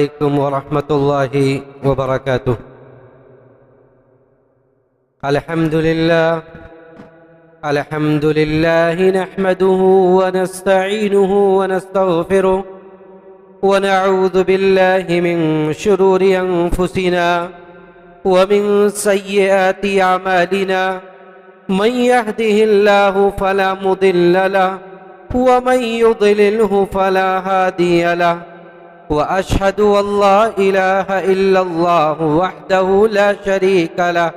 عليكم ورحمة الله وبركاته. الحمد لله نحمده ونستعينه ونستغفره ونعوذ بالله من شرور أنفسنا ومن سيئات أعمالنا، من يهده الله فلا مضل له ومن يضلله فلا هادي له، وأشهد أن لا إله إلا الله وحده لا شريك له،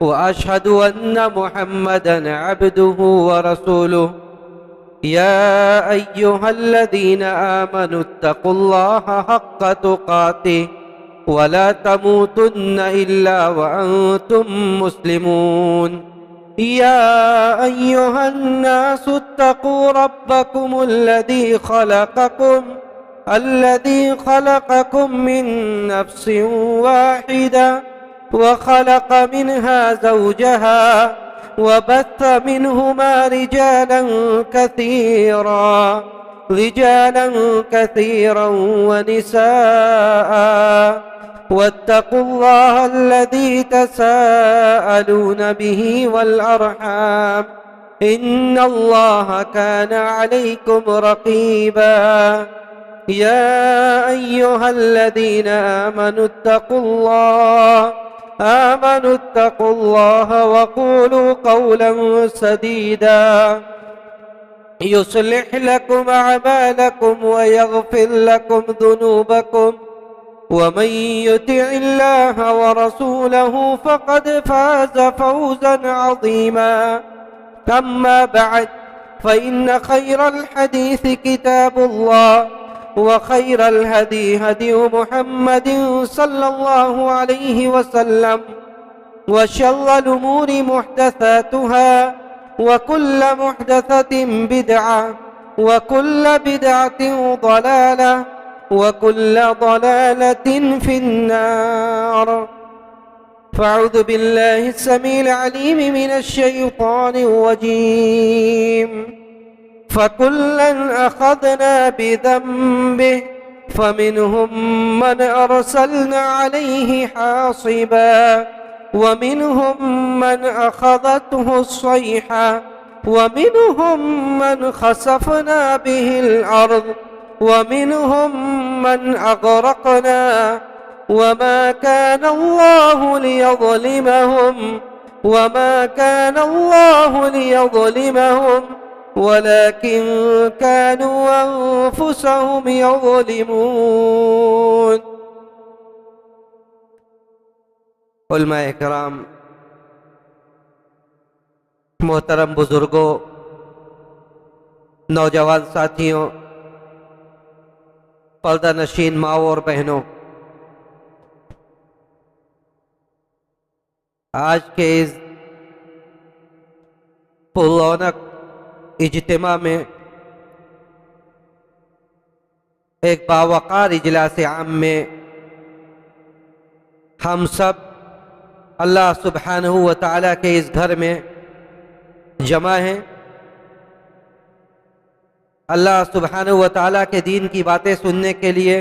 وأشهد أن محمدًا عبده ورسوله. يا أيها الذين آمنوا اتقوا الله حق تقاته ولا تموتن إلا وأنتم مسلمون. يا أيها الناس اتقوا ربكم الذي خلقكم من نفس واحدة وخلق منها زوجها وبث منهما رجالا كثيرا ونساء، واتقوا الله الذي تساءلون به والأرحام، إن الله كان عليكم رقيبا. يا أيها الذين آمنوا اتقوا الله وقولوا قولا سديدا يصلح لكم أعمالكم ويغفر لكم ذنوبكم، ومن يطع الله ورسوله فقد فاز فوزا عظيما. أما بعد، فإن خير الحديث كتاب الله، وخير الهدي هدي محمد صلى الله عليه وسلم، وشر الأمور محدثاتها، وكل محدثة بدعة، وكل بدعة ضلالة، وكل ضلالة في النار. فأعوذ بالله السميع العليم من الشيطان الرجيم. فكلا أخذنا بذنبه، فمنهم من أرسلنا عليه حاصبا، ومنهم من أخذته الصيحة، ومنهم من خسفنا به الأرض، ومنهم من أغرقنا، وما كان الله ليظلمهم ولكن كانوا أنفسهم يظلمون. علماء اکرام، محترم بزرگوں، نوجوان ساتھیوں، پردہ نشین ماؤں اور بہنوں، آج کے اس پررونق اجتماع میں ایک باوقار اجلاس عام میں ہم سب اللہ سبحانہ و تعالیٰ کے اس گھر میں جمع ہیں. اللہ سبحانہ و تعالیٰ کے دین کی باتیں سننے کے لیے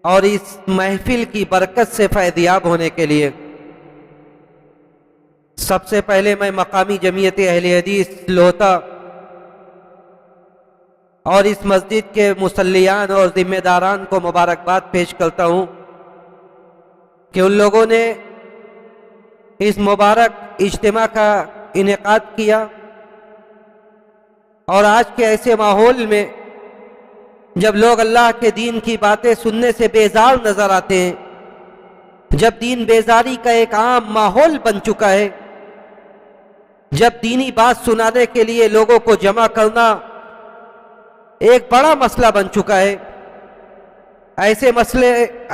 اور اس محفل کی برکت سے فیضیاب ہونے کے لیے. سب سے پہلے میں مقامی جمعیت اہل حدیث لوتا اور اس مسجد کے مصلیان اور ذمہ داران کو مبارکباد پیش کرتا ہوں کہ ان لوگوں نے اس مبارک اجتماع کا انعقاد کیا، اور آج کے ایسے ماحول میں جب لوگ اللہ کے دین کی باتیں سننے سے بیزار نظر آتے ہیں، جب دین بیزاری کا ایک عام ماحول بن چکا ہے، جب دینی بات سنانے کے لیے لوگوں کو جمع کرنا ایک بڑا مسئلہ بن چکا ہے،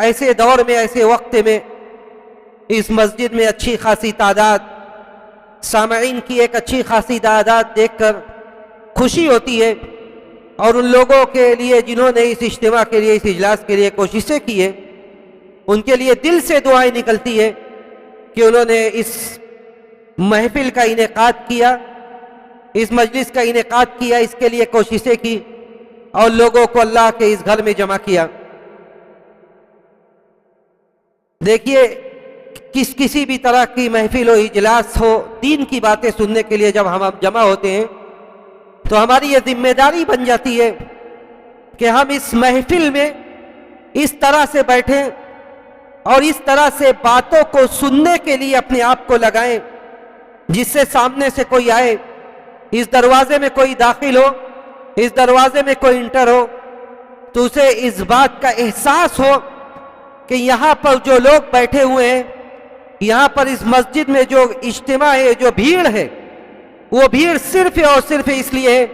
ایسے دور میں، ایسے وقت میں اس مسجد میں اچھی خاصی تعداد، سامعین کی ایک اچھی خاصی تعداد دیکھ کر خوشی ہوتی ہے. اور ان لوگوں کے لیے جنہوں نے اس اجتماع کے لیے، اس اجلاس کے لیے کوششیں کی ہیں، ان کے لیے دل سے دعائیں نکلتی ہے کہ انہوں نے اس محفل کا انعقاد کیا، اس مجلس کا انعقاد کیا، اس کے لیے کوششیں کی اور لوگوں کو اللہ کے اس گھر میں جمع کیا. دیکھیے کسی بھی طرح کی محفل و اجلاس ہو، دین کی باتیں سننے کے لیے جب ہم جمع ہوتے ہیں تو ہماری یہ ذمہ داری بن جاتی ہے کہ ہم اس محفل میں اس طرح سے بیٹھیں اور اس طرح سے باتوں کو سننے کے لیے اپنے آپ کو لگائیں جس سے سامنے سے کوئی آئے، اس دروازے میں کوئی داخل ہو، اس دروازے میں کوئی انٹر ہو تو اسے اس بات کا احساس ہو کہ یہاں پر جو لوگ بیٹھے ہوئے ہیں، یہاں پر اس مسجد میں جو اجتماع ہے، جو بھیڑ ہے، وہ بھیڑ صرف اور صرف اس لیے ہے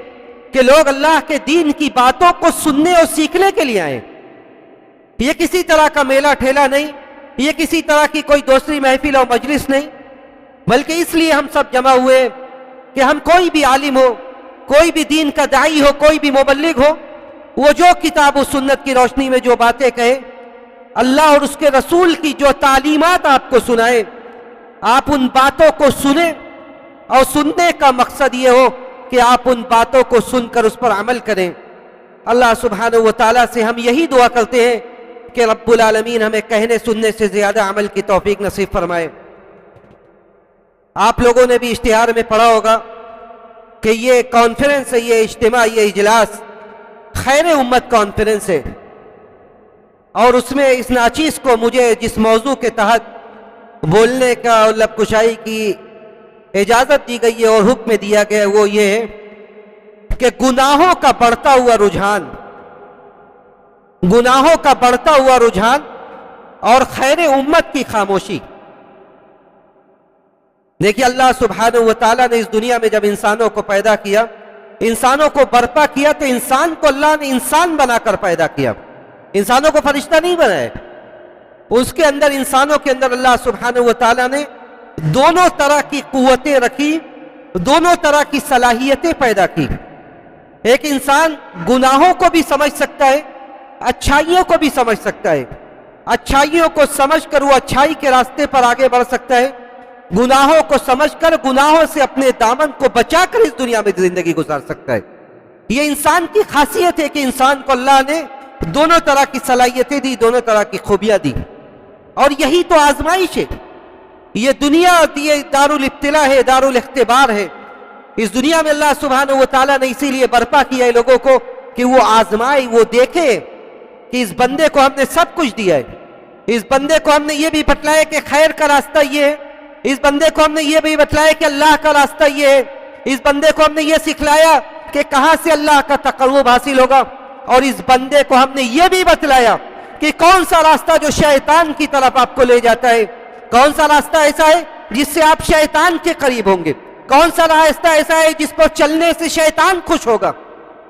کہ لوگ اللہ کے دین کی باتوں کو سننے اور سیکھنے کے لیے آئیں۔ یہ کسی طرح کا میلہ ٹھیلا نہیں، یہ کسی طرح کی کوئی دوسری محفل اور مجلس نہیں، بلکہ اس لیے ہم سب جمع ہوئے کہ ہم کوئی بھی عالم ہو، کوئی بھی دین کا داعی ہو، کوئی بھی مبلغ ہو، وہ جو کتاب و سنت کی روشنی میں جو باتیں کہے، اللہ اور اس کے رسول کی جو تعلیمات آپ کو سنائے، آپ ان باتوں کو سنیں، اور سننے کا مقصد یہ ہو کہ آپ ان باتوں کو سن کر اس پر عمل کریں۔ اللہ سبحانہ و تعالیٰ سے ہم یہی دعا کرتے ہیں کہ رب العالمین ہمیں کہنے سننے سے زیادہ عمل کی توفیق نصیب فرمائے۔ آپ لوگوں نے بھی اشتہار میں پڑھا ہوگا کہ یہ کانفرنس ہے، یہ اجتماع، یہ اجلاس خیر امت کانفرنس ہے، اور اس میں اس ناچیز کو مجھے جس موضوع کے تحت بولنے کا اور لب کشائی کی اجازت دی گئی ہے اور حکم دیا گیا ہے وہ یہ ہے کہ گناہوں کا بڑھتا ہوا رجحان، گناہوں کا بڑھتا ہوا رجحان اور خیر امت کی خاموشی۔ دیکھیے اللہ سبحانہ و تعالیٰ نے اس دنیا میں جب انسانوں کو پیدا کیا، انسانوں کو برپا کیا، تو انسان کو اللہ نے انسان بنا کر پیدا کیا، انسانوں کو فرشتہ نہیں بنایا۔ اس کے اندر، انسانوں کے اندر اللہ سبحانہ و تعالیٰ نے دونوں طرح کی قوتیں رکھی، دونوں طرح کی صلاحیتیں پیدا کی۔ ایک انسان گناہوں کو بھی سمجھ سکتا ہے، اچھائیوں کو بھی سمجھ سکتا ہے، اچھائیوں کو سمجھ کر وہ اچھائی کے راستے پر آگے بڑھ سکتا ہے، گناہوں کو سمجھ کر گناہوں سے اپنے دامن کو بچا کر اس دنیا میں زندگی گزار سکتا ہے۔ یہ انسان کی خاصیت ہے کہ انسان کو اللہ نے دونوں طرح کی صلاحیتیں دی، دونوں طرح کی خوبیاں دی، اور یہی تو آزمائش ہے۔ یہ دنیا، یہ دار الابتلاء ہے، دار الاختبار ہے۔ اس دنیا میں اللہ سبحانہ و تعالیٰ نے اسی لیے برپا کیا ہے لوگوں کو کہ وہ آزمائے، وہ دیکھے کہ اس بندے کو ہم نے سب کچھ دیا ہے، اس بندے کو ہم نے یہ بھی بتلایا کہ خیر کا راستہ یہ ہے، اس بندے کو ہم نے یہ بھی بتلایا کہ اللہ کا راستہ یہ ہے، اس بندے کو ہم نے یہ سکھلایا کہ کہاں سے اللہ کا تقرب حاصل ہوگا، اور اس بندے کو ہم نے یہ بھی بتلایا کہ کون سا راستہ جو شیطان کی طرف آپ کو لے جاتا ہے، کون سا راستہ ایسا ہے جس سے آپ شیطان کے قریب ہوں گے، کون سا راستہ ایسا ہے جس پر چلنے سے شیطان خوش ہوگا۔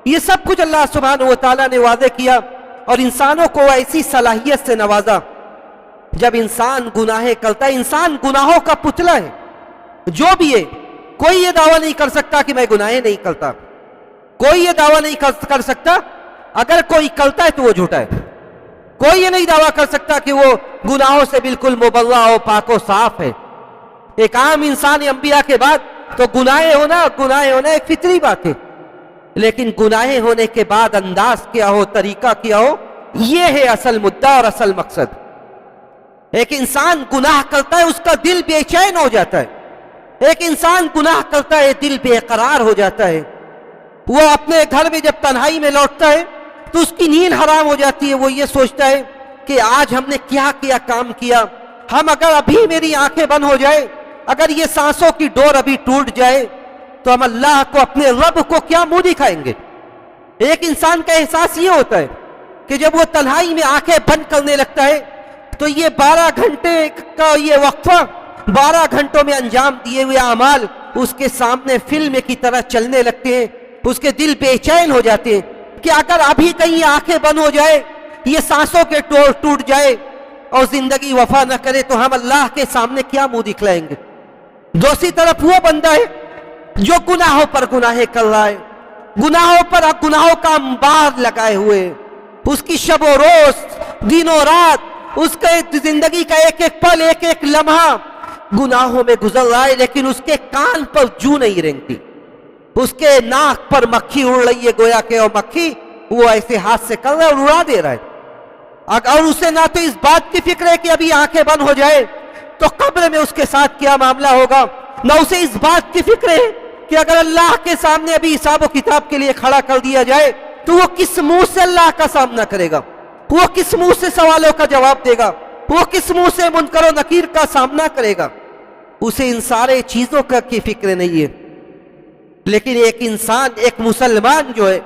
یہ سب کچھ اللہ سبحانہ و تعالیٰ نے واضح کیا، اور انسانوں کو ایسی صلاحیت سے نوازا۔ جب انسان گناہیں کرتا ہے، انسان گناہوں کا پتلا ہے، جو بھی ہے، کوئی یہ دعویٰ نہیں کر سکتا کہ میں گناہیں نہیں کرتا، کوئی یہ دعویٰ نہیں کر سکتا، اگر کوئی کرتا ہے تو وہ جھوٹا ہے۔ کوئی یہ نہیں دعویٰ کر سکتا کہ وہ گناہوں سے بالکل مبرہ ہو، پاک و صاف ہے۔ ایک عام انسان انبیاء کے بعد تو گناہیں ہونا ایک فطری بات ہے، لیکن گناہیں ہونے کے بعد انداز کیا ہو، طریقہ کیا ہو، یہ ہے اصل مدعا اور اصل مقصد۔ ایک انسان گناہ کرتا ہے، اس کا دل بے چین ہو جاتا ہے، ایک انسان گناہ کرتا ہے، دل بے قرار ہو جاتا ہے، وہ اپنے گھر میں جب تنہائی میں لوٹتا ہے تو اس کی نیند حرام ہو جاتی ہے، وہ یہ سوچتا ہے کہ آج ہم نے کیا کام کیا، ہم اگر ابھی میری آنکھیں بند ہو جائے، اگر یہ سانسوں کی ڈور ابھی ٹوٹ جائے تو ہم اللہ کو، اپنے رب کو کیا منہ دکھائیں گے۔ ایک انسان کا احساس یہ ہوتا ہے کہ جب وہ تنہائی میں آنکھیں بند کرنے لگتا ہے تو یہ 12 گھنٹے کا یہ وقفہ، 12 گھنٹوں میں انجام دیے ہوئے اعمال اس کے سامنے فلم کی طرح چلنے لگتے ہیں، اس کے دل بے چین ہو جاتے ہیں کہ اگر ابھی کہیں آنکھیں بند ہو جائے، یہ سانسوں کے ڈور ٹوٹ جائے اور زندگی وفا نہ کرے تو ہم اللہ کے سامنے کیا منہ دکھلائیں گے۔ دوسری طرف وہ بندہ ہے جو گناہوں پر گناہیں کر رہا ہے، گناہوں کا انبار لگائے ہوئے، اس کی شب و روز، دن و رات، اس کے زندگی کا ایک ایک پل، ایک ایک لمحہ گناہوں میں گزر رہا ہے، لیکن اس کے کان پر جوں نہیں رینگتی، اس کے ناک پر مکھی اڑ رہی ہے، گویا کہ وہ مکھی وہ ایسے ہاتھ سے کر رہا ہے اور اڑا دے رہا ہے۔ اور اسے نہ تو اس بات کی فکر ہے کہ ابھی آنکھیں بند ہو جائے تو قبر میں اس کے ساتھ کیا معاملہ ہوگا، نہ اسے اس بات کی فکر ہے کہ اگر اللہ کے سامنے ابھی حساب و کتاب کے لیے کھڑا کر دیا جائے تو وہ کس منہ سے اللہ کا سامنا کرے گا، وہ کس منہ سے سوالوں کا جواب دے گا، وہ کس منہ سے منکر و نکیر کا سامنا کرے گا، اسے ان سارے چیزوں کا کی فکر نہیں ہے۔ لیکن ایک انسان، ایک مسلمان جو ہے،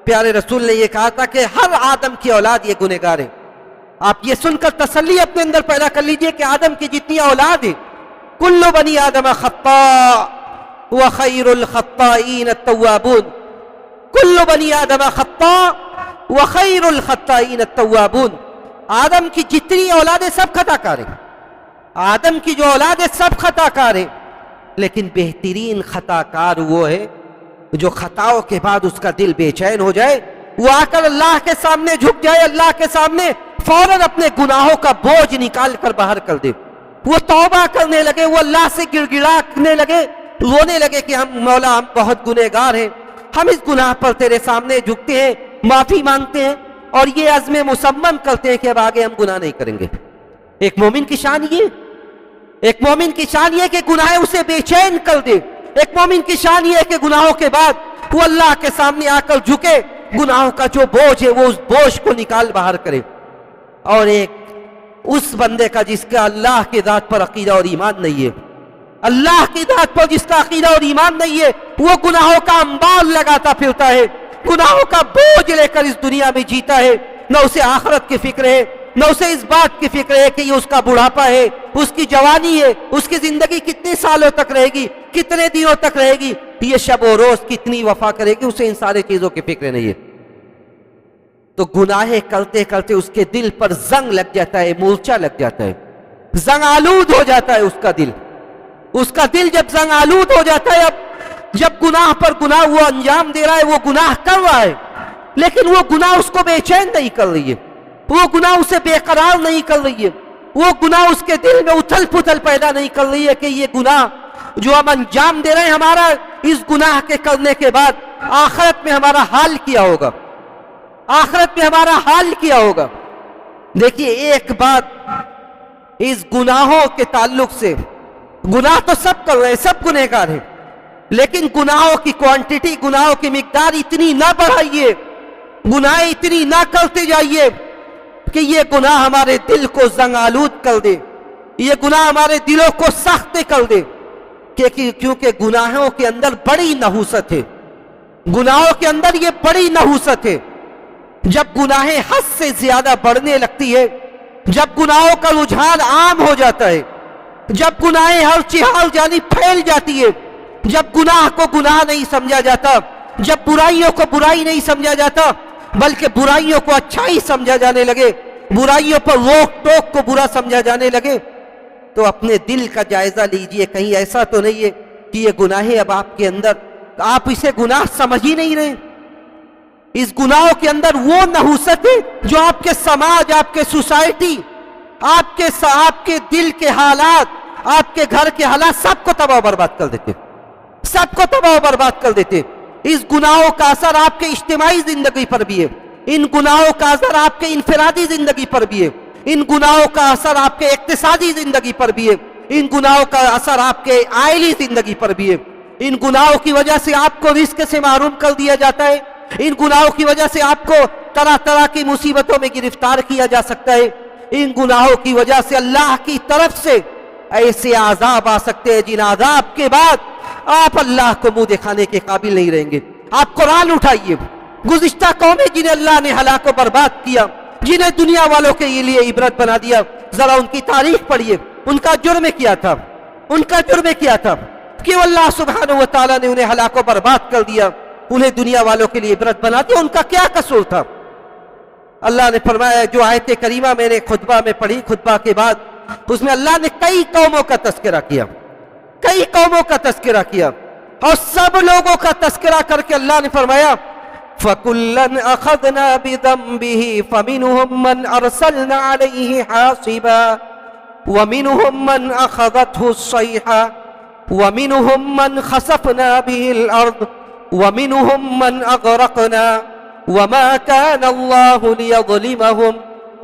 پیارے رسول نے یہ کہا تھا کہ ہر آدم کی اولاد یہ گنہگار ہے۔ آپ یہ سن کر تسلی اپنے اندر پیدا کر لیجئے کہ آدم کی جتنی اولاد ہے، کل بنی آدم خطاء وخیر الخطائین التوابون، کل بنی آدم خطاء وخیر الخطائین التوابون، آدم کی جتنی اولادیں سب خطا کار ہیں، آدم کی جو اولاد ہے سب خطا کار ہے، لیکن بہترین خطا کار وہ ہے جو خطاؤں کے بعد اس کا دل بے چین ہو جائے، وہ آ کر اللہ کے سامنے جھک جائے، اللہ کے سامنے فوراً اپنے گناہوں کا بوجھ نکال کر باہر کر دے، وہ توبہ کرنے لگے، وہ اللہ سے گڑ گڑانے لگے، رونے لگے کہ ہم مولا ہم بہت گنہگار ہیں، ہم اس گناہ پر تیرے سامنے جھکتے ہیں، معافی مانگتے ہیں اور یہ عزم مصمم کرتے ہیں کہ اب آگے ہم گناہ نہیں کریں گے۔ ایک مومن کی شان یہ، ایک مومن کی شان یہ کہ گناہ اسے بے چین کر دے، ایک مومن کی شان یہ ہے کہ گناہوں کے بعد وہ اللہ کے سامنے آ کر جھکے، گناہوں کا جو بوجھ ہے وہ اس بوجھ کو نکال باہر کرے۔ اور ایک اس بندے کا جس کا اللہ کی ذات پر عقیدہ اور ایمان نہیں ہے، اللہ کی ذات پر جس کا عقیدہ اور ایمان نہیں ہے، وہ گناہوں کا انبار لگاتا پھرتا ہے، گناہوں کا بوجھ لے کر اس دنیا میں جیتا ہے، نہ اسے آخرت کی فکر ہے، نہ اسے اس بات کی فکر ہے کہ یہ اس کا بڑھاپا ہے، اس کی جوانی ہے، اس کی زندگی کتنے سالوں تک رہے گی، کتنے دنوں تک رہے گی، یہ شب و روز کتنی وفا کرے گی، اسے ان سارے چیزوں کی فکر نہیں ہے۔ تو گناہیں کرتے کرتے اس کے دل پر زنگ لگ جاتا ہے، مورچہ لگ جاتا ہے، زنگ آلود ہو جاتا ہے اس کا دل۔ اس کا دل جب زنگ آلود ہو جاتا ہے، اب جب گناہ پر گناہ وہ انجام دے رہا ہے، وہ گناہ کر رہا ہے، لیکن وہ گناہ اس کو بے چین نہیں کر رہی ہے، وہ گناہ اسے بے قرار نہیں کر رہی ہے، وہ گناہ اس کے دل میں اتھل پھتل پیدا نہیں کر رہی ہے کہ یہ گناہ جو ہم انجام دے رہے ہیں، ہمارا اس گناہ کے کرنے کے بعد آخرت میں ہمارا حال کیا ہوگا، آخرت میں ہمارا حال کیا ہوگا۔ دیکھیے ایک بات اس گناہوں کے تعلق سے، گناہ تو سب کر رہے ہیں، سب گنہگار ہیں، لیکن گناہوں کی کوانٹٹی، گناہوں کی مقدار اتنی نہ بڑھائیے، گناہ اتنی نہ کرتے جائیے کہ یہ گناہ ہمارے دل کو زنگ آلود کر دے، یہ گناہ ہمارے دلوں کو سخت کر دے، کیونکہ گناہوں کے اندر بڑی نحوست ہے، گناہوں کے اندر یہ بڑی نحوست ہے۔ جب گناہیں حد سے زیادہ بڑھنے لگتی ہے، جب گناہوں کا رجحان عام ہو جاتا ہے، جب گناہیں ہر چہار جانب پھیل جاتی ہے، جب گناہ کو گناہ نہیں سمجھا جاتا، جب برائیوں کو برائی نہیں سمجھا جاتا بلکہ برائیوں کو اچھائی سمجھا جانے لگے، برائیوں پر روک ٹوک کو برا سمجھا جانے لگے، تو اپنے دل کا جائزہ لیجئے، کہیں ایسا تو نہیں ہے کہ یہ گناہیں اب آپ کے اندر، آپ اسے گناہ سمجھ ہی نہیں رہے۔ اس گناہوں کے اندر وہ نحوست ہے جو آپ کے سماج، آپ کے سوسائٹی، آپ کے دل کے حالات، آپ کے گھر کے حالات سب کو تباہ و برباد کر دیتے، سب کو تباہ و برباد کر دیتے۔ اس گناہوں کا اثر آپ کے اجتماعی زندگی پر بھی ہے، ان گناہوں کا اثر آپ کے انفرادی زندگی پر بھی ہے، ان گناہوں کا اثر آپ کے اقتصادی زندگی پر بھی ہے، ان گناہوں کا اثر آپ کے عائلی زندگی پر بھی ہے۔ ان گناہوں کی وجہ سے آپ کو رزق سے محروم کر دیا جاتا ہے، ان گناہوں کی وجہ سے آپ کو طرح طرح کی مصیبتوں میں گرفتار کیا جا سکتا ہے، ان گناہوں کی وجہ سے اللہ کی طرف سے ایسے عذاب آ سکتے ہیں جن عذاب کے بعد آپ اللہ کو منہ دکھانے کے قابل نہیں رہیں گے۔ آپ قرآن اٹھائیے، گزشتہ قومیں جنہیں اللہ نے ہلاک و برباد کیا، جنہیں دنیا والوں کے لیے عبرت بنا دیا، ذرا ان کی تاریخ پڑھیے، ان کا جرم کیا تھا، ان کا جرم کیا تھا کہ اللہ سبحانہ و تعالیٰ نے انہیں ہلاک و برباد کر دیا، انہیں دنیا والوں کے لیے عبرت بنا دیا۔ ان کا کیا قصور تھا؟ اللہ نے فرمایا، جو آیت کریمہ میں نے خطبہ میں پڑھی، خطبہ کے بعد اس میں اللہ نے کئی قوموں کا تذکرہ کیا، کئی قوموں کا تذکرہ کیا، اور سب لوگوں کا تذکرہ کر کے اللہ نے فرمایا فَكُلًّا أَخَذْنَا بِذَنبِهِ فَمِنْهُمْ مَنْ أَرْسَلْنَا عَلَيْهِ حَاصِبًا وَمِنْهُمْ مَنْ أَخَذَتْهُ الصَّيْحَةُ وَمِنْهُمْ مَنْ خَسَفْنَا بِهِ الْأَرْضَ وَمِنْهُمْ مَنْ أَغْرَقْنَا وَمَا كَانَ اللَّهُ لِيَظْلِمَهُمْ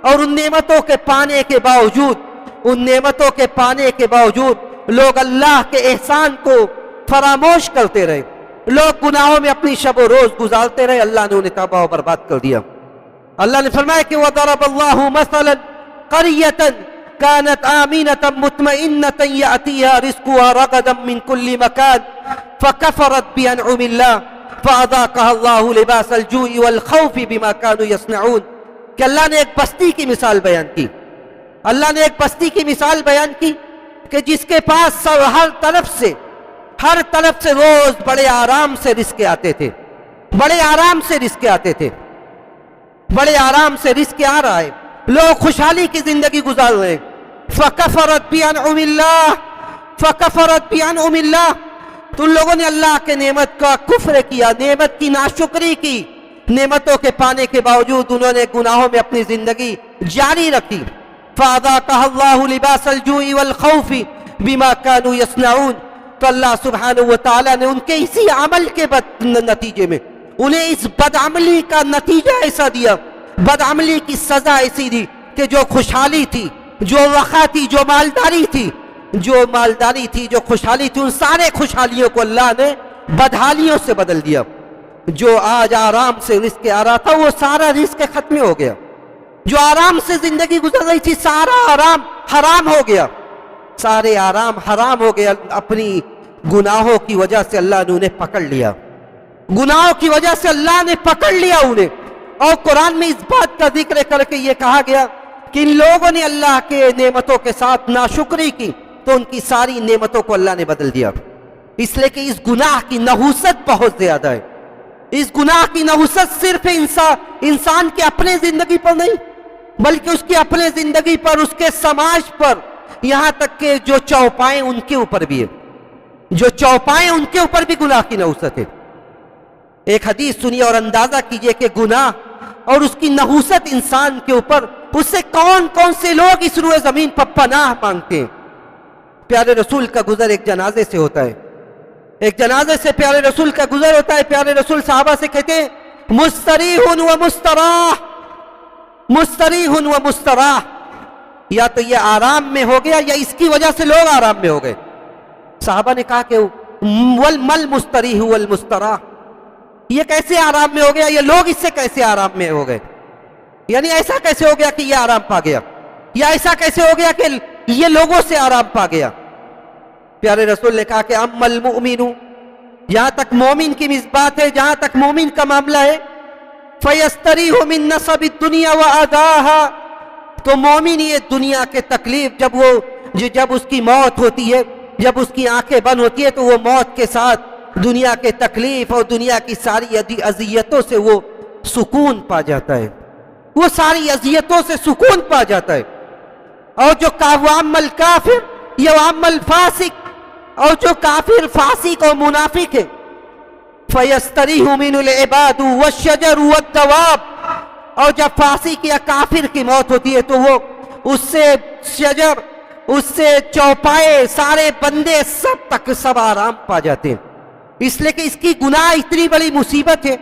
اور ان نعمتوں کے پانے کے باوجود لوگ اللہ کے احسان کو فراموش کرتے رہے، لوگ گناہوں میں اپنی شب و روز گزارتے رہے، اللہ نے انہیں تباہ و برباد کر دیا۔ اللہ نے فرمایا کہ وَضَرَبَ اللَّهُ مَثَلًا قَرْيَةً كانت آمنة مطمئنة يأتيها رزقها رغدا من كل مكان فكفرت بأنعم الله فأذاقها الله لباس الجوع والخوف بما كانوا يصنعون۔ کہ اللہ نے ایک بستی کی مثال بیان کی، اللہ نے ایک بستی کی مثال بیان کی کہ جس کے پاس ہر طرف سے روز بڑے آرام سے رزق آتے تھے، بڑے آرام سے رزق آتے تھے، بڑے آرام سے رزق آ رہا ہے، لوگ خوشحالی کی زندگی گزار رہے ہیں۔ فَكَفَرَتْ بِأَنْعُمِ اللَّهِ، تو ان لوگوں نے اللہ کے نعمت کا کفر کیا، نعمت کی ناشکری کی، نعمتوں کے پانے کے باوجود انہوں نے گناہوں میں اپنی زندگی جاری رکھی۔ فَأَذَاقَهَا اللَّهُ لِبَاسَ الْجُوعِ وَالْخَوْفِ بِمَا كَانُوا يَصْنَعُونَ، تو اللہ سبحانہ وتعالیٰ نے ان کے اسی عمل کے نتیجے میں انہیں اس بدعملی کا نتیجہ ایسا دیا، بدعملی کی سزا ایسی دی کہ جو خوشحالی تھی، جو رخا تھی، جو مالداری تھی، جو خوشحالی تھی، ان سارے خوشحالیوں کو اللہ نے بدحالیوں سے بدل دیا۔ جو آج آرام سے رزق آ رہا تھا وہ سارا رزق ختم ہو گیا، جو آرام سے زندگی گزر رہی تھی سارا آرام حرام ہو گیا، سارے آرام حرام ہو گیا۔ اپنی گناہوں کی وجہ سے اللہ نے انہیں پکڑ لیا، گناہوں کی وجہ سے اللہ نے پکڑ لیا انہیں۔ اور قرآن میں اس بات کا ذکر کر کے یہ کہا گیا کہ ان لوگوں نے اللہ کے نعمتوں کے ساتھ ناشکری کی تو ان کی ساری نعمتوں کو اللہ نے بدل دیا، اس لیے کہ اس گناہ کی نحوست بہت زیادہ ہے۔ اس گناہ کی نحوست صرف انسان کے اپنے زندگی پر نہیں بلکہ اس کی اپنے زندگی پر، اس کے سماج پر، یہاں تک کہ جو چوپائیں ان کے اوپر بھی ہے، جو چوپائیں ان کے اوپر بھی گناہ کی نحوست ہے۔ ایک حدیث سنیے اور اندازہ کیجئے کہ گناہ اور اس کی نحوست انسان کے اوپر، اس سے کون کون سے لوگ اس روئے زمین پر پناہ مانگتے ہیں۔ پیارے رسول کا گزر ایک جنازے سے ہوتا ہے، ایک جنازے سے پیارے رسول کا گزر ہوتا ہے۔ پیارے رسول صحابہ سے کہتے ہیں مستریح و مستراح، مستریح و مستراح، یا تو یہ آرام میں ہو گیا یا اس کی وجہ سے لوگ آرام میں ہو گئے۔ صحابہ نے کہا کہ مل مستریح والمستراح، یہ کیسے آرام میں ہو گیا، یہ لوگ اس سے کیسے آرام میں ہو گئے، یعنی ایسا کیسے ہو گیا کہ یہ آرام پا گیا، یا ایسا کیسے ہو گیا کہ یہ لوگوں سے آرام پا گیا۔ پیارے رسول نے کہا کہ اما المؤمن، یہاں تک مومن کی بات ہے، جہاں تک مومن کا معاملہ ہے، فَيَسْتَرِيحُ مِن نَصَبِ الدُّنْيَا وَأَذَاهَا، تو مومن یہ دنیا کے تکلیف جب اس کی موت ہوتی ہے، جب اس کی آنکھیں بند ہوتی ہے تو وہ موت کے ساتھ دنیا کے تکلیف اور دنیا کی ساری اذیتوں سے وہ سکون پا جاتا ہے، وہ ساری اذیتوں سے سکون پا جاتا ہے۔ اور جو وَأَمَّا الْكَافِرُ یا وَأَمَّا الْفَاسِقُ، اور جو کافر، فاسق اور منافق ہے، فَيَسْتَرِيحُ مِنْهُ الْعِبَادُ وَالشَّجَرُ وَالدَّوَابُ، اور جب فاسق یا کافر کی موت ہوتی ہے تو وہ اس سے شجر، اس سے چوپائے، سارے بندے سب آرام پا جاتے ہیں، اس لیے کہ اس کی گناہ اتنی بڑی مصیبت ہے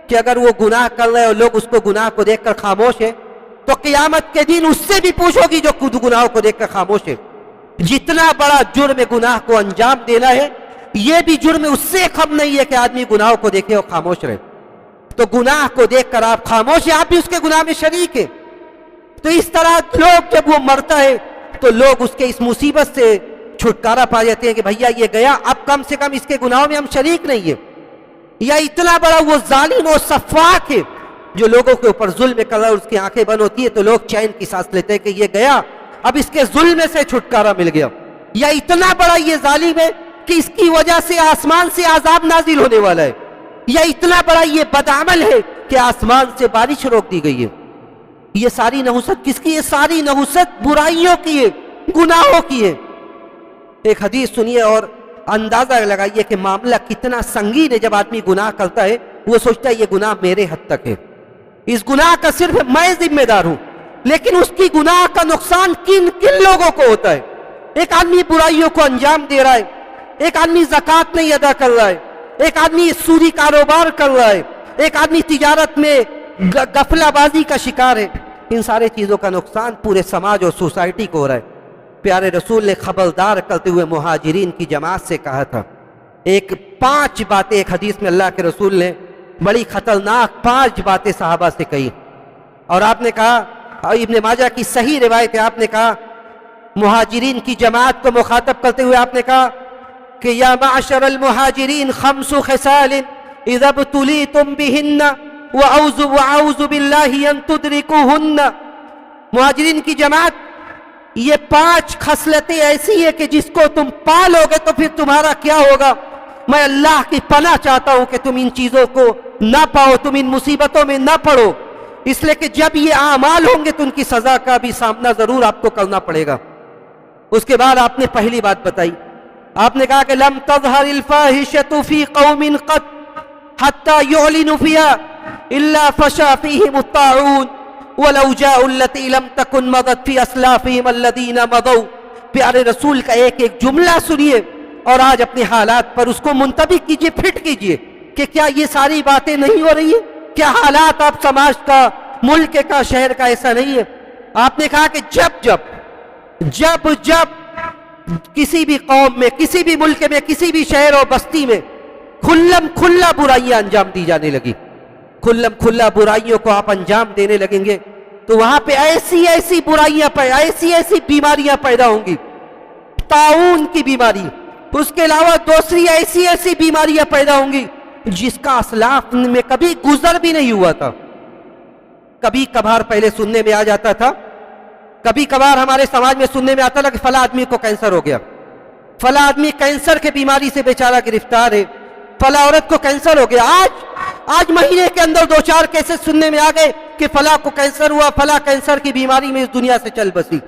کہ اگر وہ گناہ کر رہے اور لوگ اس کو گناہ کو دیکھ کر خاموش ہے تو قیامت کے دن اس سے بھی پوچھو گی جو خود گناہوں کو دیکھ کر خاموش ہے۔ جتنا بڑا جرم گناہ کو انجام دینا ہے، یہ بھی جرم اس سے کم نہیں ہے کہ آدمی گناہوں کو دیکھے اور خاموش رہے۔ تو گناہ کو دیکھ کر آپ خاموش ہیں، آپ بھی اس کے گناہ میں شریک ہیں۔ تو اس طرح لوگ جب وہ مرتا ہے تو لوگ اس کے اس مصیبت سے چھٹکارا پا جاتے ہیں کہ بھیا یہ گیا، اب کم سے کم اس کے گناہوں میں ہم شریک نہیں ہیں۔ یا اتنا بڑا وہ ظالم و سفاک ہے جو لوگوں کے اوپر ظلم کر رہا ہے، اس کی آنکھیں بند ہوتی ہے تو لوگ چین کی سانس لیتے ہیں کہ یہ گیا، اب اس کے ظلم سے چھٹکارا مل گیا۔ یا اتنا بڑا یہ ظالم ہے کہ اس کی وجہ سے آسمان سے عذاب نازل ہونے والا ہے، یا اتنا بڑا یہ بدعمل ہے کہ آسمان سے بارش روک دی گئی ہے۔ یہ ساری نحوست کس کی ہے؟ ساری نحوست برائیوں کی ہے، گناہوں کی ہے۔ ایک حدیث سنیے اور اندازہ لگائیے کہ معاملہ کتنا سنگین ہے۔ جب آدمی گناہ کرتا ہے وہ سوچتا ہے یہ گناہ میرے حد تک ہے، اس گناہ کا صرف میں ذمہ دار ہوں، لیکن اس کی گناہ کا نقصان کن کن لوگوں کو ہوتا ہے۔ ایک آدمی برائیوں کو انجام دے رہا ہے، ایک آدمی زکوٰۃ نہیں ادا کر رہا ہے، ایک آدمی سودی کاروبار کر رہا ہے، ایک آدمی تجارت میں غفلہ بازی کا شکار ہے۔ ان سارے چیزوں کا نقصان پورے سماج اور سوسائٹی کو ہو رہا ہے۔ پیارے رسول نے خبردار کرتے ہوئے مہاجرین کی جماعت سے کہا تھا، پانچ باتیں ایک حدیث میں اللہ کے رسول نے بڑی خطرناک 5 باتیں صحابہ سے کہی، اور آپ نے کہا، ابن ماجہ کی صحیح روایت ہے، آپ نے کہا مہاجرین کی جماعت کو مخاطب کرتے ہوئے آپ نے کہا کہ یا معشر المہاجرین 5 خصال اذا ابتلیتم بہن واعوذ باللہ ان تدرکوہن۔ مہاجرین کی جماعت، یہ 5 خصلتیں ایسی ہیں کہ جس کو تم پالو گے تو پھر تمہارا کیا ہوگا۔ میں اللہ کی پناہ چاہتا ہوں کہ تم ان چیزوں کو نہ پاؤ، تم ان مصیبتوں میں نہ پڑو، اس لیے کہ جب یہ اعمال ہوں گے تو ان کی سزا کا بھی سامنا ضرور آپ کو کرنا پڑے گا۔ اس کے بعد آپ نے پہلی بات بتائی، آپ نے کہا کہ لم تظہر الفاحشۃ فی قوم قط حتی یعلنوا فیها الا فشا فیہم الطاعون ولو جاءوا التي لم تكن مضت في اسلافهم الذين مضوا۔ پیارے رسول کا ایک ایک جملہ سنیے اور آج اپنے حالات پر اس کو منطبق کیجئے، فٹ کیجئے کہ کیا یہ ساری باتیں نہیں ہو رہی ہیں؟ کیا حالات آپ سماج کا، ملک کا، شہر کا ایسا نہیں ہے؟ آپ نے کہا کہ جب کسی بھی قوم میں، کسی بھی ملک میں، کسی بھی شہر اور بستی میں کھلم کھلا برائیاں انجام دی جانے لگی، کھلم کھلا برائیوں کو آپ انجام دینے لگیں گے تو وہاں پہ ایسی ایسی برائیاں ایسی ایسی بیماریاں پیدا ہوں گی، طاعون کی بیماری، اس کے علاوہ دوسری ایسی ایسی بیماریاں پیدا ہوں گی جس کا اسلاف میں کبھی گزر بھی نہیں ہوا تھا۔ کبھی کبھار پہلے سننے میں آ جاتا تھا، کبھی کبھار ہمارے سماج میں سننے میں آتا تھا کہ فلاں آدمی کو کینسر ہو گیا، فلاں آدمی کینسر کے بیماری سے بیچارہ گرفتار ہے، فلاں عورت کو کینسر ہو گیا۔ آج مہینے کے اندر 2-4 کیسز سننے میں آ گئے کہ فلاں کو کینسر ہوا، فلاں کینسر کی بیماری میں اس دنیا سے چل بسی۔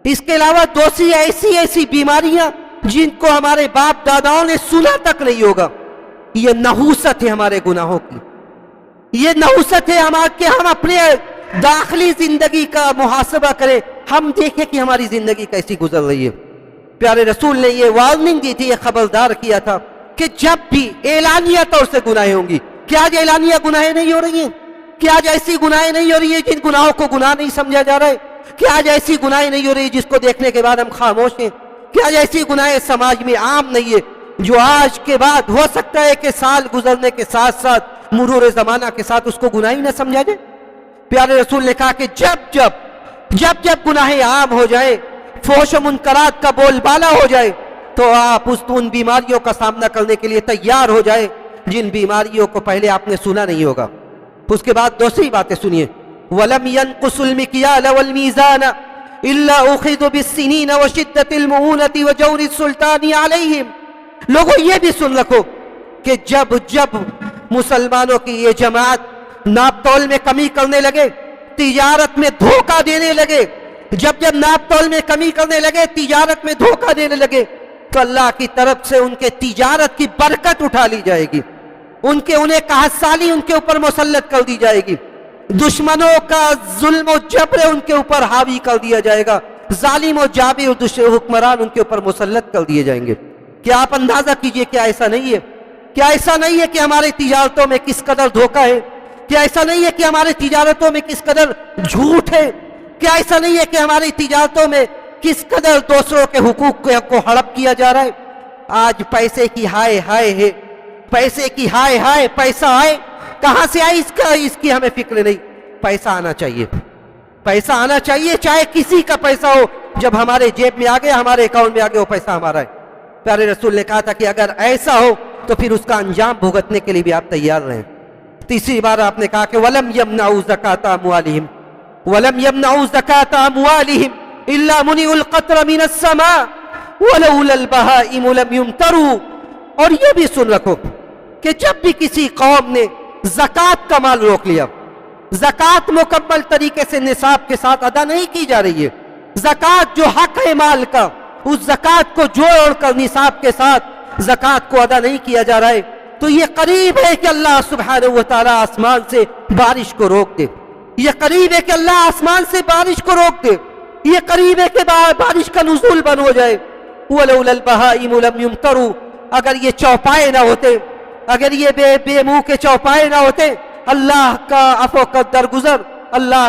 اس کے علاوہ دوسری ایسی ایسی بیماریاں جن کو ہمارے باپ داداؤں نے سنا تک نہیں ہوگا۔ یہ نحوست ہے ہمارے گناہوں کی، یہ نحوست ہے کہ ہم اپنے داخلی زندگی کا محاسبہ کریں، ہم دیکھیں کہ ہماری زندگی کیسی گزر رہی ہے۔ پیارے رسول نے یہ وارننگ دی تھی، یہ خبردار کیا تھا کہ جب بھی اعلانیہ طور سے گناہیں ہوں گی، کیا آج اعلانیہ گناہیں نہیں ہو رہی ہیں؟ کیا آج ایسی گناہیں نہیں ہو رہی ہیں جن گناہوں کو گناہ نہیں سمجھا جا رہا ہے؟ کیا آج ایسی گناہیں نہیں ہو رہی جس کو دیکھنے کے بعد ہم خاموش ہیں؟ کیا آج ایسی گناہیں سماج میں عام نہیں ہے جو آج کے بعد ہو سکتا ہے کہ سال گزرنے کے ساتھ ساتھ، مرور زمانہ کے ساتھ اس کو گناہ ہی نہ سمجھا جائے؟ پیارے رسول نے کہا کہ جب گناہیں عام ہو جائے، فحش و منکرات کا بول بالا ہو جائے تو آپ ان بیماریوں کا سامنا کرنے کے لیے تیار ہو جائے جن بیماریوں کو پہلے آپ نے سنا نہیں ہوگا۔ اس کے بعد دوسری باتیں سنیے، وَلَمْ يَنْقُصُ الْمِكْيَالَ وَالْمِيزَانَ إِلَّا أُخِذُوا بِالسِّنِينَ وَشِدَّةِ الْمُؤُونَةِ وَجَوْرِ السُّلْطَانِ عَلَيْهِمْ۔ لوگوں یہ بھی سن رکھو کہ جب مسلمانوں کی یہ جماعت ناپ تول میں کمی کرنے لگے، تجارت میں دھوکہ دینے لگے، جب ناپ تول میں کمی کرنے لگے، تجارت میں دھوکہ دینے لگے تو اللہ کی طرف سے ان کے تجارت کی برکت اٹھا لی جائے گی، انہیں قحط سالی ان کے اوپر مسلط کر دی جائے گی، دشمنوں کا ظلم و جبر ان کے اوپر حاوی کر دیا جائے گا، ظالم و جابر حکمران ان کے اوپر مسلط کر دیے جائیں گے۔ کیا آپ اندازہ کیجئے، کیا ایسا نہیں ہے؟ کیا ایسا نہیں ہے کہ ہماری تجارتوں میں کس قدر دھوکہ ہے؟ کیا ایسا نہیں ہے کہ ہماری تجارتوں میں کس قدر جھوٹ ہے؟ کیا ایسا نہیں ہے کہ ہماری تجارتوں میں کس قدر دوسروں کے حقوق کو ہڑپ کیا جا رہا ہے؟ آج پیسے کی ہائے ہائے ہے، پیسے کی ہائے ہائے، پیسہ آئے کہاں سے آئے اس کی ہمیں فکر نہیں۔ پیسہ آنا چاہیے، پیسہ آنا چاہیے، چاہے کسی کا پیسہ ہو، جب ہمارے جیب میں آ گیا، ہمارے اکاؤنٹ میں آ گیا، وہ پیسہ ہمارا ہے۔ پیارے رسول نے کہا تھا کہ اگر ایسا ہو تو پھر اس کا انجام بھگتنے کے لیے بھی آپ تیار رہیں۔ تیسری بار آپ نے کہا کہ وَلَمْ يَمْنَعُوا زَكَاةَ أَمْوَالِهِمْ وَلَمْ يَمْنَعُوا زَكَاةَ أَمْوَالِهِمْ إِلَّا مُنِعُوا الْقَطْرَ مِنَ السَّمَاءِ وَلَوْلَا الْبَهَائِمُ لَمْ يُمْطَرُوا۔ اور یہ بھی سن رکھو کہ جب بھی کسی قوم نے زکوٰۃ کا مال روک لیا، زکوٰۃ مکمل طریقے سے نصاب کے ساتھ ادا نہیں کی جا رہی ہے، زکوٰۃ جو حق ہے مال کا، اس زکوٰۃ کو جوڑ کر نصاب کے ساتھ زکوٰۃ کو ادا نہیں کیا جا رہا ہے، تو یہ قریب ہے کہ اللہ سبحانہ و تعالیٰ آسمان سے بارش کو روک دے، یہ قریب ہے کہ اللہ آسمان سے بارش کو روک دے، یہ قریب ہے کہ بارش کا نزول بند ہو جائے۔ وَلَوْلَا الْبَهَائِمُ لَمْ يُمْطَرُوا۔ اگر یہ چوپائے نہ ہوتے، اگر یہ بے منہ کے چوپائے نہ ہوتے، اللہ کا عفو کا درگزر، اللہ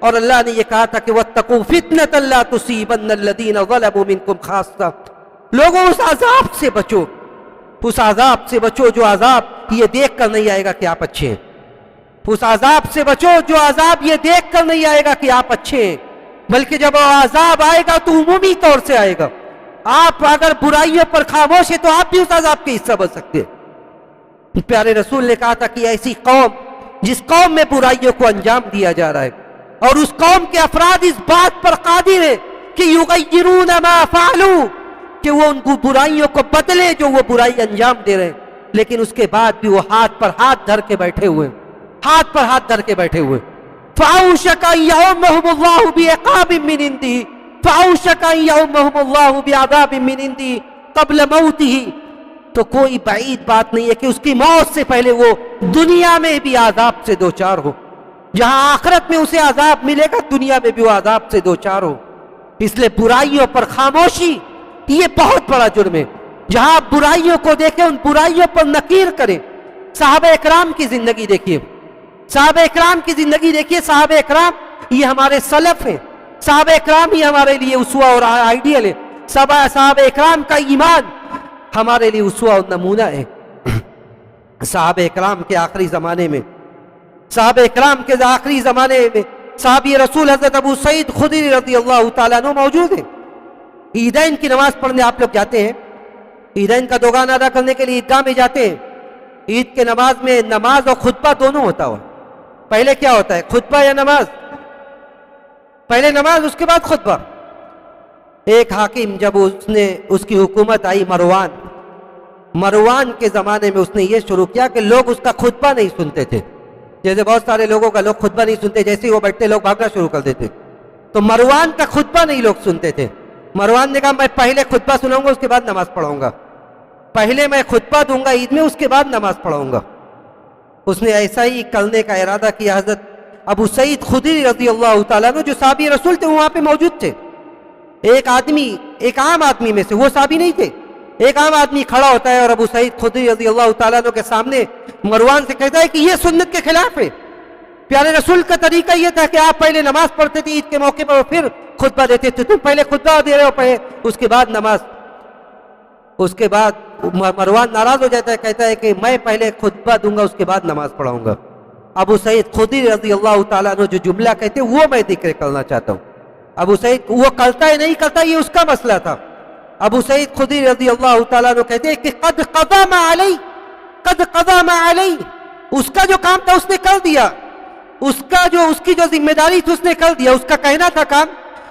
اور اللہ نے یہ کہا تھا کہ وَاتَّقُوا فِتْنَةً لَا تُصِيبَنَّ الَّذِينَ ظَلَمُوا مِنْكُمْ خَاصَّةً. لوگوں اس عذاب سے بچو، اس عذاب سے بچو جو عذاب یہ دیکھ کر نہیں آئے گا کہ آپ اچھے ہیں. اس عذاب سے بچو جو عذاب یہ دیکھ کر نہیں آئے گا کہ آپ اچھے ہیں، بلکہ جب وہ عذاب آئے گا تو عمومی طور سے آئے گا. آپ اگر برائیوں پر خاموش ہیں تو آپ بھی اس عذاب کے حصہ بن سکتے ہیں. پیارے رسول نے کہا تھا کہ ایسی قوم جس قوم میں برائیوں کو انجام دیا جا رہا ہے اور اس قوم کے افراد اس بات پر قادر ہیں کہ یغیرون ما فعلوا، کہ وہ ان کو برائیوں کو بدلے جو وہ برائی انجام دے رہے ہیں، لیکن اس کے بعد بھی وہ ہاتھ پر ہاتھ دھر کے بیٹھے ہوئے ہیں، ہاتھ پر ہاتھ دھر کے بیٹھے ہوئے. فَأَوْشَكَ أَن يَعُمَّهُمُ اللَّهُ بِعِقَابٍ مِّنْ عِندِهِ فَأَوْشَكَ أَن يَعُمَّهُمُ اللَّهُ بِعَذَابٍ مِّنْ عِندِهِ قَبْلَ مَوْتِهِ. تو کوئی بعید بات نہیں ہے کہ اس کی موت سے پہلے وہ دنیا میں بھی عذاب سے دوچار ہو. جہاں آخرت میں اسے عذاب ملے گا دنیا میں بھی وہ عذاب سے دوچار ہو. اس لیے برائیوں پر خاموشی یہ بہت بڑا جرم ہے. جہاں آپ برائیوں کو دیکھیں ان برائیوں پر نکیر کریں. صحابہ اکرام کی زندگی دیکھیے، صحابہ اکرام کی زندگی دیکھیے. صحابہ اکرام یہ ہمارے سلف ہیں، صحابہ اکرام ہی ہمارے لیے اسوہ اور آئیڈیل ہے. صحابہ اکرام کا ایمان ہمارے لیے اسوہ اور نمونہ ہے. صحابہ اکرام کے آخری زمانے میں، صحابہ اکرام کے آخری زمانے میں صحابی رسول حضرت ابو سعید خدری رضی اللہ تعالیٰ عنہ موجود ہیں. عیدین کی نماز پڑھنے آپ لوگ جاتے ہیں، عیدین کا دوگان ادا کرنے کے لیے عیدگاہ میں جاتے ہیں. عید کے نماز میں نماز اور خطبہ دونوں ہوتا ہو. پہلے کیا ہوتا ہے، خطبہ یا نماز؟ پہلے نماز اس کے بعد خطبہ. ایک حاکم جب اس کی حکومت آئی مروان کے زمانے میں اس نے یہ شروع کیا کہ لوگ اس کا خطبہ نہیں سنتے تھے. جیسے بہت سارے لوگوں کا لوگ خطبہ نہیں سنتے، جیسے ہی وہ بیٹھتے لوگ بھاگنا شروع کر دیتے. تو مروان کا خطبہ نہیں لوگ سنتے تھے. مروان نے کہا میں پہلے خطبہ سناؤں گا اس کے بعد نماز پڑھاؤں گا، پہلے میں خطبہ دوں گا عید میں اس کے بعد نماز پڑھاؤں گا. اس نے ایسا ہی کرنے کا ارادہ کیا. حضرت ابو سعید خدری رضی اللہ تعالیٰ عنہ جو صحابی رسول تھے وہ وہاں پہ موجود تھے. ایک عام آدمی میں سے، وہ صحابی نہیں تھے، ایک عام آدمی کھڑا ہوتا ہے اور ابو سعید خدری رضی اللہ تعالیٰ عنہ کے سامنے مروان سے کہتا ہے کہ یہ سنت کے خلاف ہے. پیارے رسول کا طریقہ یہ تھا کہ آپ پہلے نماز پڑھتے تھے عید کے موقع پر اور پھر خطبہ دیتے تھے. تم پہلے خطبہ دے رہے ہو پہلے اس کے بعد نماز. اس کے بعد مروان ناراض ہو جاتا ہے، کہتا ہے کہ میں پہلے خطبہ دوں گا اس کے بعد نماز پڑھاؤں گا. ابو سعید خدری رضی اللہ تعالیٰ عنہ جو جملہ کہتے ہیں وہ میں ذکر کرنا چاہتا ہوں. ابو سعید وہ کرتا ہے نہیں کرتا یہ اس کا مسئلہ تھا. ابو سعید خدری رضی اللہ تعالیٰ عنہ کہتے ہیں کہ قد قضى ما علی، اس کا جو کام تھا اس نے کر دیا، اس کی جو ذمہ داری تھی اس نے کر دیا. اس کا کہنا تھا کام،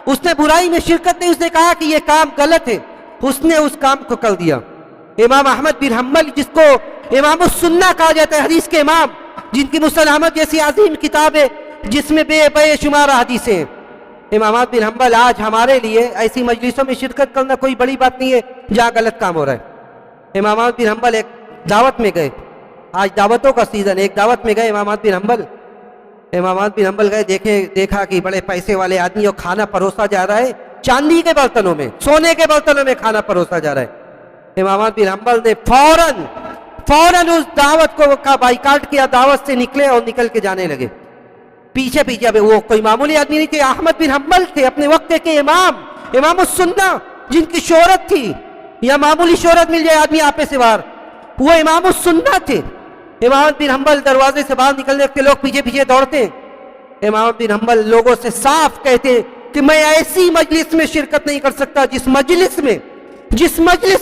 اس نے برائی میں شرکت نہیں، اس نے کہا کہ یہ کام غلط ہے، اس نے اس کام کو کر دیا. امام احمد بن حنبل جس کو امام السنہ کہا جاتا ہے، حدیث کے امام، جن کی مسند احمد جیسی عظیم کتاب ہے جس میں بے شمار حدیثیں ہیں. امام احمد بن حنبل آج ہمارے لیے ایسی مجلسوں میں شرکت کرنا کوئی بڑی بات نہیں ہے جہاں غلط کام ہو رہا ہے. امام احمد بن حنبل ایک دعوت میں گئے، آج دعوتوں کا سیزن، ایک دعوت میں گئے امام احمد بن حنبل گئے، دیکھا کہ بڑے پیسے والے آدمی اور کھانا پروسا جا رہا ہے چاندی کے برتنوں میں، سونے کے برتنوں میں کھانا پروسا جا رہا ہے. امام احمد بن حنبل نے فوراً اس دعوت کا بائیکاٹ کیا، دعوت سے نکلے اور نکل کے جانے لگے. پیچھے اب وہ کوئی معمولی آدمی نہیں تھے، احمد بن حنبل تھے، اپنے وقت کے امام السنہ جن کی شہرت تھی، یا معمولی شہرت مل جائے آدمی آپے سے باہر، وہ امام السنہ تھے. امام بن حنبل دروازے سے باہر نکلنے کے لوگ پیچھے پیچھے دوڑتے. امام بن حنبل لوگوں سے صاف کہتے کہ میں ایسی مجلس میں شرکت نہیں کر سکتا جس مجلس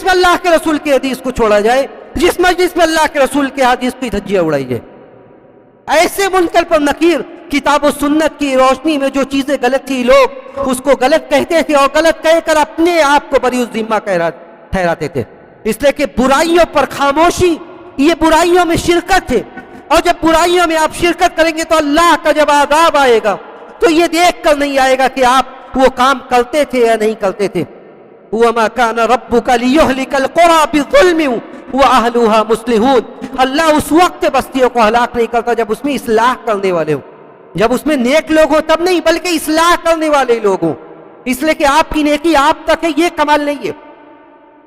میں اللہ کے رسول کی حدیث کو چھوڑا جائے، جس مجلس میں اللہ کے رسول کے حدیث کی دھجیاں اڑائی جائے. ایسے منکر پر نکیر کتاب و سنت کی روشنی میں جو چیزیں غلط تھی لوگ اس کو غلط کہتے تھے اور غلط کہہ کر اپنے آپ کو بری الذمہ ٹھہراتے تھے. اس لیے کہ برائیوں پر خاموشی یہ برائیوں میں شرکت ہے، اور جب برائیوں میں آپ شرکت کریں گے تو اللہ کا جب عذاب آئے گا تو یہ دیکھ کر نہیں آئے گا کہ آپ وہ کام کرتے تھے یا نہیں کرتے تھے. وَمَا كَانَ رَبُّكَ لِيُهْلِكَ الْقُرَى بِظُلْمٍ وَأَهْلُهَا مُصْلِحُونَ. اللہ اس وقت بستیوں کو ہلاک نہیں کرتا جب اس میں اصلاح کرنے والے ہوں، جب اس میں نیک لوگ ہوں تب نہیں، بلکہ اصلاح کرنے والے لوگ ہوں. اس لیے کہ آپ کی نیکی آپ تک ہے، یہ کمال نہیں ہے،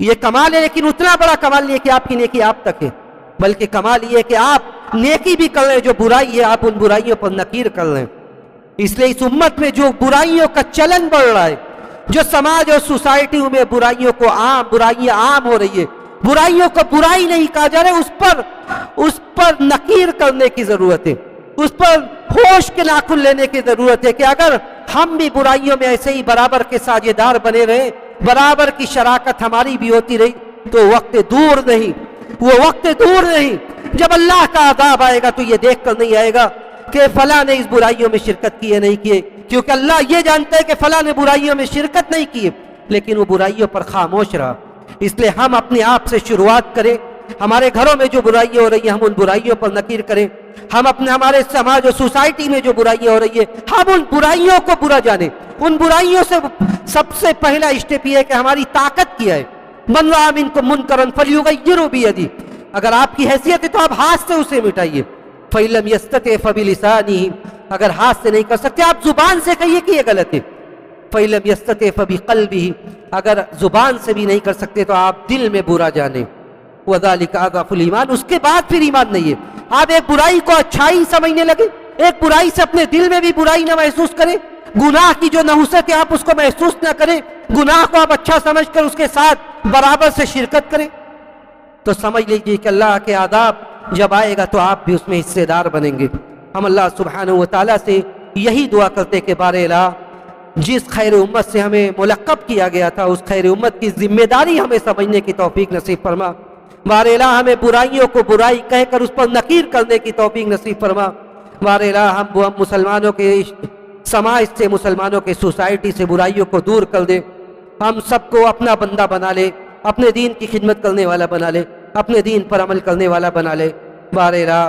یہ کمال ہے لیکن اتنا بڑا کمال نہیں ہے کہ آپ کی نیکی آپ تک ہے، بلکہ کمال یہ ہے کہ آپ نیکی بھی کر لیں، جو برائی ہے آپ ان برائیوں پر نکیر کر لیں. اس لیے اس امت میں جو برائیوں کا چلن بڑھ رہا ہے، جو سماج اور سوسائٹیوں میں برائیاں عام ہو رہی ہے، برائیوں کو برائی نہیں کہا جا رہا، اس پر نکیر کرنے کی ضرورت ہے، اس پر ہوش کے ناخن لینے کی ضرورت ہے کہ اگر ہم بھی برائیوں میں ایسے ہی برابر کے ساجھیدار بنے رہے، برابر کی شراکت ہماری بھی ہوتی رہی، تو وقت دور نہیں جب اللہ کا عذاب آئے گا تو یہ دیکھ کر نہیں آئے گا کہ فلاں نے اس برائیوں میں شرکت کی ہے نہیں کیے، کیونکہ اللہ یہ جانتا ہے کہ فلاں نے برائیوں میں شرکت نہیں کی، لیکن وہ برائیوں پر خاموش رہا۔ اس لیے ہم اپنے آپ سے شروعات کریں، ہمارے گھروں میں جو برائیاں ہو رہی ہیں ہم ان برائیوں پر نکیر کریں، ہم ہمارے سماج اور سوسائٹی میں جو برائیاں ہو رہی ہیں ہم ان برائیوں کو برا جانیں، ان برائیوں سے سب سے پہلا اسٹیپ یہ ہے کہ ہماری طاقت کیا ہے۔ من رأى منکم منکرا فلیغیرہ بیدہ، اگر آپ کی حیثیت ہے تو آپ ہاتھ سے اسے مٹائیے، فإن لم یستطع فبلسانہ، اگر ہاتھ سے نہیں کر سکتے آپ زبان سے کہیے کہ یہ غلط ہے، فإن لم یستطع فبقلبہ، اگر زبان سے بھی نہیں کر سکتے تو آپ دل میں برا جانیں، وذالک اضعف الایمان، اس کے بعد پھر ایمان نہیں ہے۔ آپ ایک برائی کو اچھائی سمجھنے لگے، ایک برائی سے اپنے دل میں بھی برائی نہ محسوس کریں، گناہ کی جو نحوست ہے آپ اس کو محسوس نہ کریں، گناہ کو آپ اچھا سمجھ کر اس کے ساتھ برابر سے شرکت کریں، تو سمجھ لیجیے کہ اللہ کے عذاب جب آئے گا تو آپ بھی اس میں حصے دار بنیں گے۔ ہم اللہ سبحانہ و تعالیٰ سے یہی دعا کرتے کہ بار الہ جس خیر امت سے ہمیں ملقب کیا گیا تھا اس خیر امت کی ذمہ داری ہمیں سمجھنے کی توفیق نصیب فرما، بار الہ ہمیں برائیوں کو برائی کہہ کر اس پر نکیر کرنے کی توفیق نصیب فرما، بار الہ ہم مسلمانوں کے سماج سے، مسلمانوں کے سوسائٹی سے برائیوں کو دور کر دے، ہم سب کو اپنا بندہ بنا لے، اپنے دین کی خدمت کرنے والا بنا لے، اپنے دین پر عمل کرنے والا بنا لے۔ بار الہ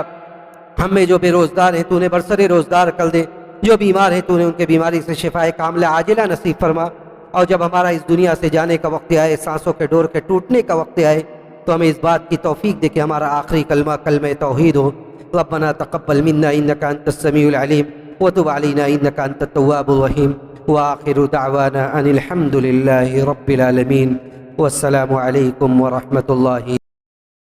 ہم میں جو بے روزگار ہیں تو انہیں برسر روزگار کر دے، جو بیمار ہیں تو انہیں ان کے بیماری سے شفائے کاملہ عاجلہ نصیب فرما، اور جب ہمارا اس دنیا سے جانے کا وقت آئے، سانسوں کے ڈور کے ٹوٹنے کا وقت آئے، تو ہمیں اس بات کی توفیق دے کہ ہمارا آخری کلمہ کلمہ توحید ہو۔ ربنا تقبل منا انک انت السمیع العلیم وتب علینا انک انت التواب الرحیم، وآخر دعوانا ان الحمد للہ رب العالمین، والسلام علیکم ورحمۃ اللہ۔